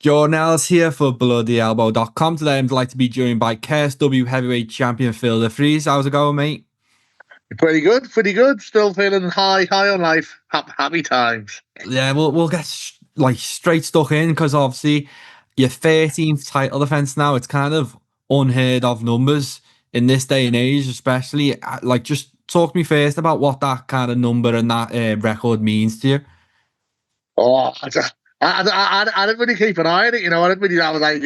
Journals here for BloodyElbow.com. Today I'm delighted to be joined by KSW heavyweight champion Phil De Vries. How's it going, mate? Pretty good, pretty good. Still feeling high on life. Happy times. Yeah, we'll get straight stuck in because obviously your 13th title defense now. It's kind of unheard of numbers in this day and age, especially. Just talk to me first about what that kind of number and that record means to you. Oh, I didn't really keep an eye on it, you know. I didn't really. I was like,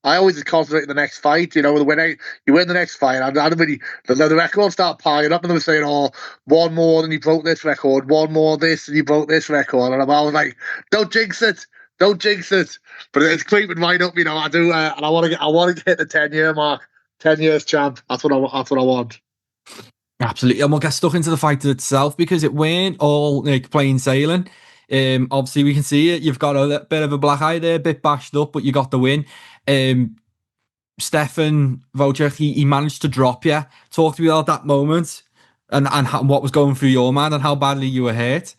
I always just concentrate on the next fight, you know. You win the next fight. I didn't really. The records start piling up, and they were saying, "Oh, one more, and you broke this record. One more, this, and you broke this record." And I was like, "Don't jinx it, don't jinx it." But it's creeping right up, you know. I do, and I want to hit the 10-year mark. 10 years champ. That's what I want. Absolutely, and we'll get stuck into the fight itself because it weren't all like plain sailing. Obviously, we can see it. You've got a bit of a black eye there, a bit bashed up, but you got the win. Štefan Vojčák, he managed to drop you. Talk to me about that moment and what was going through your mind and how badly you were hurt.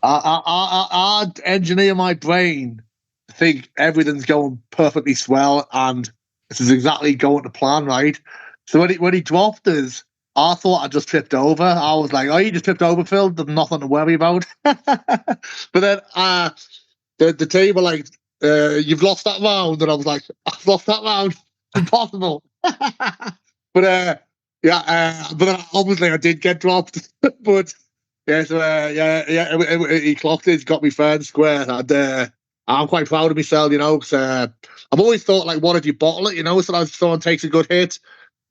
I engineer my brain to think everything's going perfectly swell and this is exactly going to plan, right? So when he dropped us, I thought I just tripped over. I was like, "Oh, you just tripped over, Phil. There's nothing to worry about." But then the team were like, "You've lost that round," and I was like, "I've lost that round. Impossible." But then obviously I did get dropped. But yeah, so he clocked it. He's got me fair and square, and I'm quite proud of myself, you know. Cause, I've always thought, like, what if you bottle it, you know? So someone takes a good hit.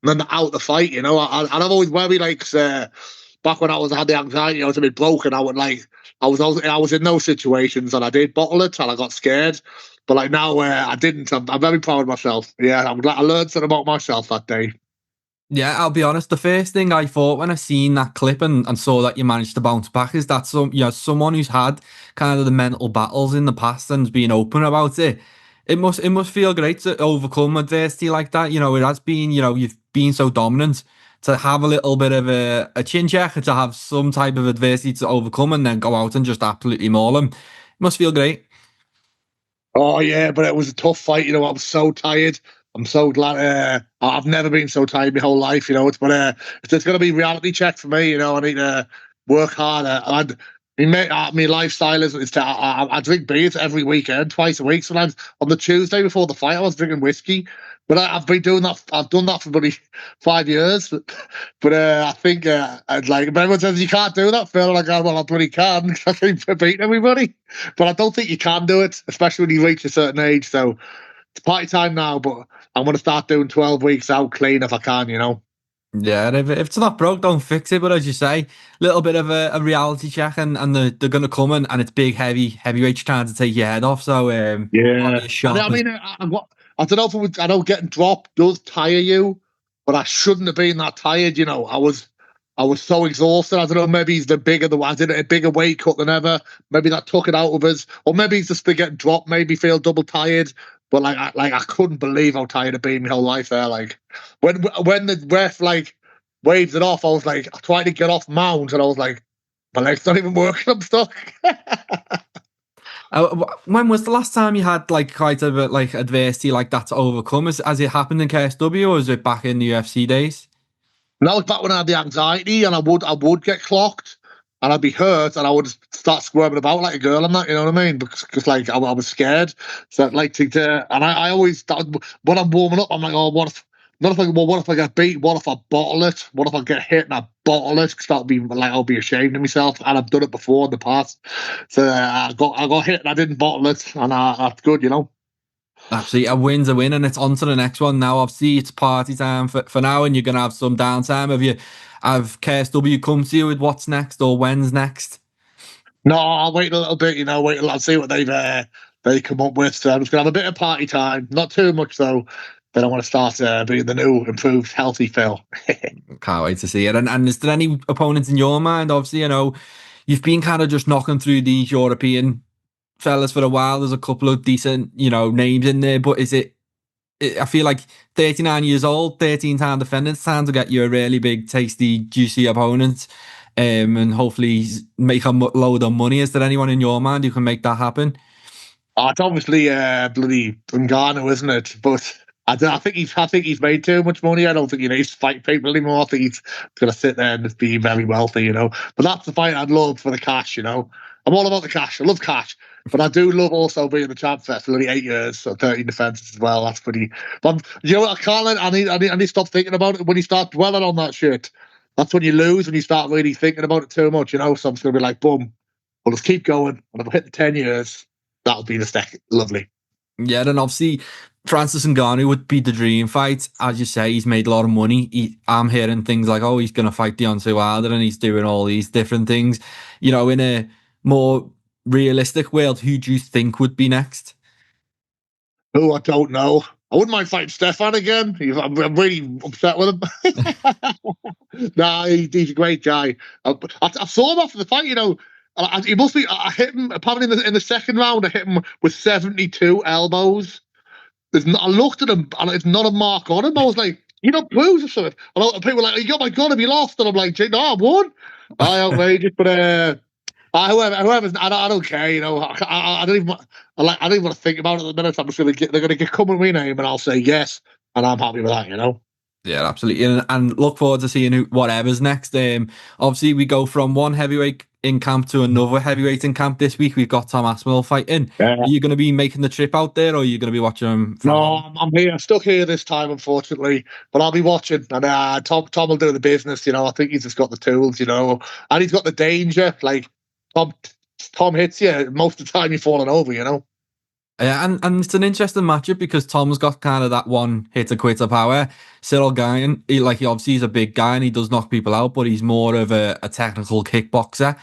And then out the fight, you know, and I've always worried, like, back when I had the anxiety, I was a bit broken. I was in those situations, and I did bottle it, and I got scared. But like now, I didn't. I'm very proud of myself. Yeah, I'm glad I learned something about myself that day. Yeah, I'll be honest. The first thing I thought when I seen that clip and saw that you managed to bounce back is that someone who's had kind of the mental battles in the past and's been open about it. It must feel great to overcome adversity like that. You know, it has been, you know, you've been so dominant to have a little bit of a chin check and to have some type of adversity to overcome and then go out and just absolutely maul them. It must feel great. Oh yeah, but it was a tough fight. You know, I was so tired. I'm so glad. I've never been so tired my whole life. You know, it's going to be reality check for me. You know, I need to work harder. My lifestyle is I drink beers every weekend, twice a week. Sometimes on the Tuesday before the fight, I was drinking whiskey. But I've been doing that. I've done that for probably 5 years. But I think I'd like. But everyone says you can't do that, Phil. Like, well, I bloody can. I keep beating everybody. But I don't think you can do it, especially when you reach a certain age. So it's party time now. But I'm going to start doing 12 weeks out clean if I can. You know. Yeah, if it's not broke, don't fix it. But as you say, little bit of a reality check, and they're going to come and it's big, heavyweights trying to take your head off. So yeah, I don't know I know getting dropped does tire you, but I shouldn't have been that tired. You know, I was so exhausted. I don't know. Maybe he's I did a bigger weight cut than ever. Maybe that took it out of us, or maybe he's just getting dropped. Maybe feel double tired. But I couldn't believe how tired I've been my whole life there. Like when the ref like waved it off, I was like trying to get off mount, and I was like, my leg's not even working. I'm stuck. When was the last time you had like quite a bit like adversity like that to overcome? Has it happened in KSW or is it back in the UFC days? No, it's back when I had the anxiety, and I would get clocked, and I'd be hurt, and I would start squirming about like a girl and that, you know what I mean? Because like I was scared. So I'd like and I always when I'm warming up, I'm like, oh, what if I get beat? What if I bottle it? What if I get hit and I bottle it? Because I'll be ashamed of myself, and I've done it before in the past. So I got hit and I didn't bottle it, and that's good, you know. Absolutely, a win's a win, and it's on to the next one now. Obviously, it's party time for now, and you're gonna have some downtime. Have KSW come to you with what's next or when's next? No, I'll wait a little bit. You know, I'll see what they come up with. So I'm just gonna have a bit of party time, not too much though. Then I want to start being the new, improved, healthy Phil. Can't wait to see it. And is there any opponents in your mind? Obviously, you know, you've been kind of just knocking through these European fellas for a while. There's a couple of decent, you know, names in there, but I feel like 39 years old, 13-time defender, it's time to get you a really big, tasty, juicy opponent, and hopefully make a load of money. Is there anyone in your mind who can make that happen? It's obviously bloody Ngannou, isn't it? But I think he's made too much money. I don't think he needs to fight people anymore. I think he's going to sit there and just be very wealthy, you know. But that's the fight I'd love for the cash, you know. I'm all about the cash. I love cash. But I do love also being the champ for only 8 years, so 13 defenses as well. That's pretty. But you know what? I need to stop thinking about it. When you start dwelling on that shit, that's when you lose. When you start really thinking about it too much, you know. So I'm just gonna be like, boom, we'll just keep going. And if I hit the 10 years, that'll be the stick. Lovely. Yeah, then obviously Francis Ngannou would be the dream fight. As you say, he's made a lot of money. I'm hearing things like, oh, he's going to fight Deontay Wilder and he's doing all these different things. You know, in a more realistic world, who do you think would be next? Oh, I don't know. I wouldn't mind fighting Štefan again. I'm really upset with him. Nah, he's a great guy. I saw him after the fight, you know. He must be. I hit him apparently in the second round. I hit him with 72 elbows. I looked at him and it's not a mark on him. I was like, you know, bruised or something. And people were like, oh my god, have you lost? And I'm like, no, I won. Outrageous, but whoever's, I don't care. You know, I don't even. I don't even want to think about it at the minute. I'm just gonna they're gonna come with my name, and I'll say yes, and I'm happy with that. You know. Yeah, absolutely, and look forward to seeing whatever's next. Obviously we go from one heavyweight in camp to another heavyweight in camp this week. We've got Tom Aspinall fighting. Yeah. Are you going to be making the trip out there, or are you going to be watching him? No, I'm here. I'm stuck here this time, unfortunately. But I'll be watching, and Tom will do the business. You know, I think he's just got the tools. You know, and he's got the danger. Like Tom hits you most of the time. You're falling over. You know. Yeah, and it's an interesting matchup because Tom's got kind of that one hitter quitter power. Ciryl Gane, he obviously he's a big guy and he does knock people out, but he's more of a technical kickboxer.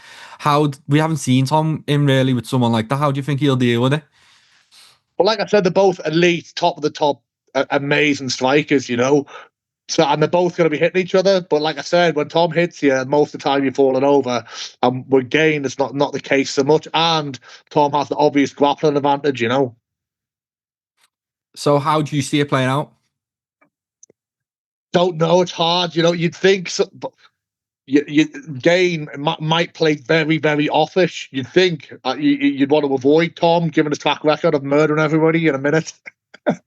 We haven't seen Tom in really with someone like that. How do you think he'll deal with it? Well, like I said, they're both elite, top of the top, amazing strikers. You know, so and they're both going to be hitting each other. But like I said, when Tom hits you, most of the time you're falling over. And with Gane, it's not the case so much. And Tom has the obvious grappling advantage. You know. So how do you see it playing out? Don't know. It's hard. You know, you'd think so, but Gane might play very, very offish. You'd think you'd want to avoid Tom, given his track record of murdering everybody in a minute. But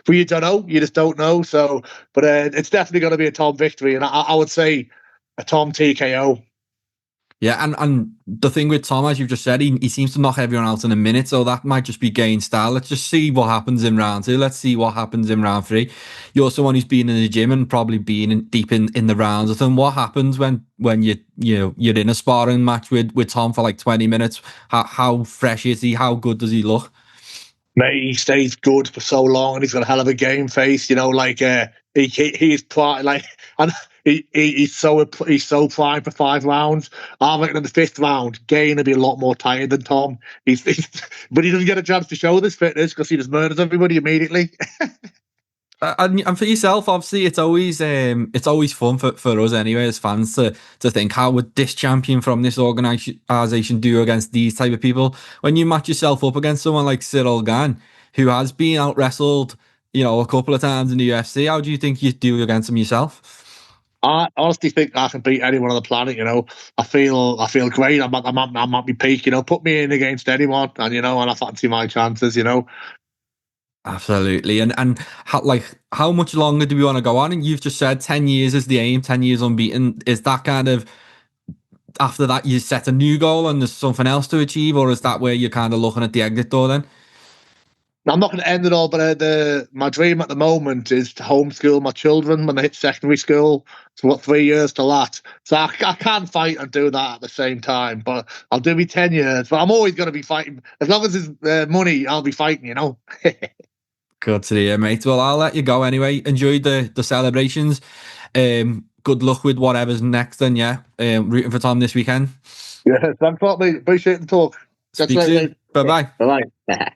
you don't know. You just don't know. So, but it's definitely going to be a Tom victory, and I would say a Tom TKO. Yeah, and the thing with Tom, as you've just said, he seems to knock everyone out in a minute, so that might just be Gane style. Let's just see what happens in round 2. Let's see what happens in round 3. You're someone who's been in the gym and probably been deep in the rounds with him. What happens when you're in a sparring match with Tom for like 20 minutes? How fresh is he? How good does he look? Mate, he stays good for so long, and he's got a hell of a game face. You know, like he's like, and he's so primed for 5 rounds. I reckon in the 5th round, Gane will be a lot more tired than Tom. But he doesn't get a chance to show this fitness because he just murders everybody immediately. And for yourself, obviously, it's always fun for us anyway as fans to think, how would this champion from this organisation do against these type of people? When you match yourself up against someone like Ciryl Gane, who has been out wrestled, you know, a couple of times in the UFC, how do you think you do against him yourself? I honestly think I can beat anyone on the planet. You know, I feel great. I'm at my peak. You know, put me in against anyone, and you know, and I fancy my chances. You know. Absolutely. And how much longer do we want to go on? And you've just said 10 years is the aim, 10 years unbeaten. Is that kind of, after that, you set a new goal and there's something else to achieve? Or is that where you're kind of looking at the exit door then? I'm not going to end it all, but my dream at the moment is to homeschool my children when they hit secondary school. So what, 3 years to that. So I can't fight and do that at the same time, but I'll do me 10 years. But I'm always going to be fighting. As long as there's money, I'll be fighting, you know. Good to hear, mate. Well, I'll let you go anyway. Enjoy the celebrations. Good luck with whatever's next, and rooting for Tom this weekend. Yeah, thanks a lot, mate. Appreciate the talk. Speak soon. Bye-bye. Bye-bye.